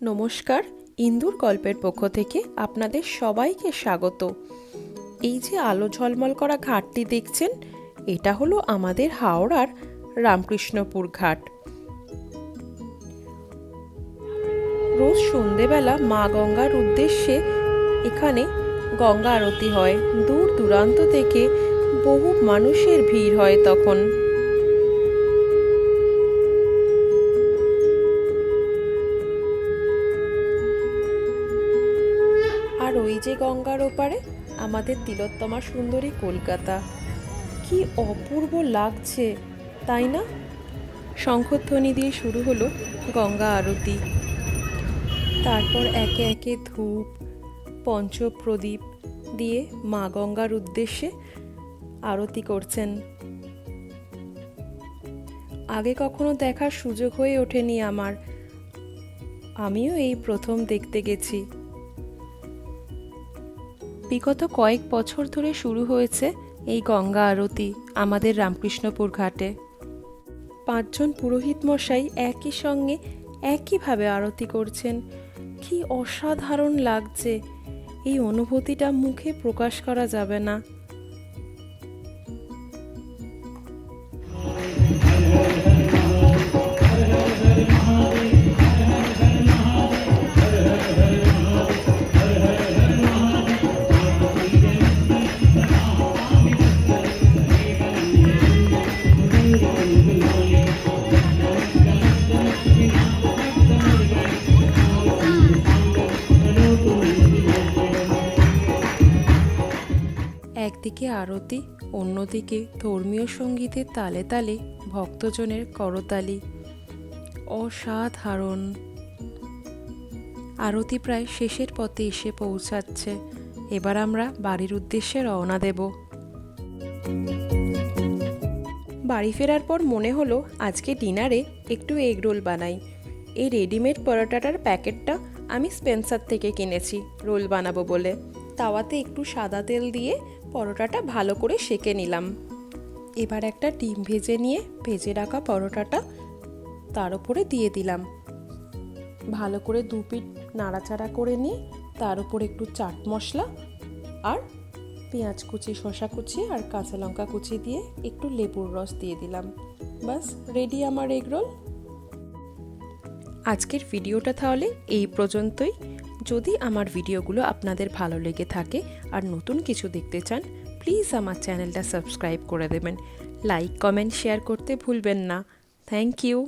নমস্কার, ইন্দুর গল্পের পক্ষ থেকে আপনাদের সবাইকে স্বাগত। এই যে আলো ঝলমল করা ঘাটটি দেখছেন, এটা হলো আমাদের হাওড়ার রামকৃষ্ণপুর ঘাট। রোজ সন্ধেবেলা মা গঙ্গার উদ্দেশ্যে এখানে গঙ্গা আরতি হয়। দূর দূরান্ত থেকে বহু মানুষের ভিড় হয় তখন। আর ওই যে গঙ্গার ওপারে আমাদের তিলোত্তমা সুন্দরী কলকাতা। কি অপূর্ব লাগছে, তাই না? শঙ্খধ্বনি দিয়ে শুরু হলো গঙ্গা আরতি। তারপর একে একে ধূপ পঞ্চপ্রদীপ দিয়ে মা গঙ্গার উদ্দেশ্যে আরতি করছেন। আগে কখনো দেখার সুযোগ হয়ে ওঠেনি আমার, আমিও এই প্রথম দেখতে গেছি। বিগত কয়েক বছর ধরে শুরু হয়েছে এই গঙ্গা আরতি আমাদের রামকৃষ্ণপুর ঘাটে। 5 জন পুরোহিত মশাই একই সঙ্গে একইভাবে আরতি করছেন। কি অসাধারণ লাগছে, এই অনুভূতিটা মুখে প্রকাশ করা যাবে না। একদিকে আরতি, অন্যদিকে ধর্মীয় সঙ্গীতের তালে তালে ভক্তজনের করতালি। অসাধারণ। আরতি প্রায় শেষের পথে এসে পৌঁছাচ্ছে। এবার আমরা বাড়ির উদ্দেশ্যে রওনা দেব। বাড়ি ফেরার পর মনে হলো আজকে ডিনারে একটু এগ রোল বানাই। এই রেডিমেড পরোটাটার প্যাকেটটা আমি স্পেন্সার থেকে কিনেছি রোল বানাবো বলে। তাওয়াতে একটু সাদা তেল দিয়ে পরোটাটা ভালো করে সেঁকে নিলাম। এবার একটা ডিম ভেজে নিয়ে ভেজে রাখা পরোটাটা তার উপরে দিয়ে দিলাম। ভালো করে 2 পিঠ নাড়াচাড়া করে নিয়ে তার উপর একটু চাট মশলা আর পেঁয়াজ কুচি, শসা কুচি আর কাঁচা লঙ্কা কুচি দিয়ে একটু লেবুর রস দিয়ে দিলাম। বাস রেডি আমার এগ রোল। আজকের ভিডিওটা তাহলে এই পর্যন্তই। যদি আমার ভিডিওগুলো আপনাদের ভালো লেগে থাকে আর নতুন কিছু দেখতে চান, প্লিজ আমার চ্যানেলটা সাবস্ক্রাইব করে দেবেন। লাইক, কমেন্ট, শেয়ার করতে ভুলবেন না। Thank you.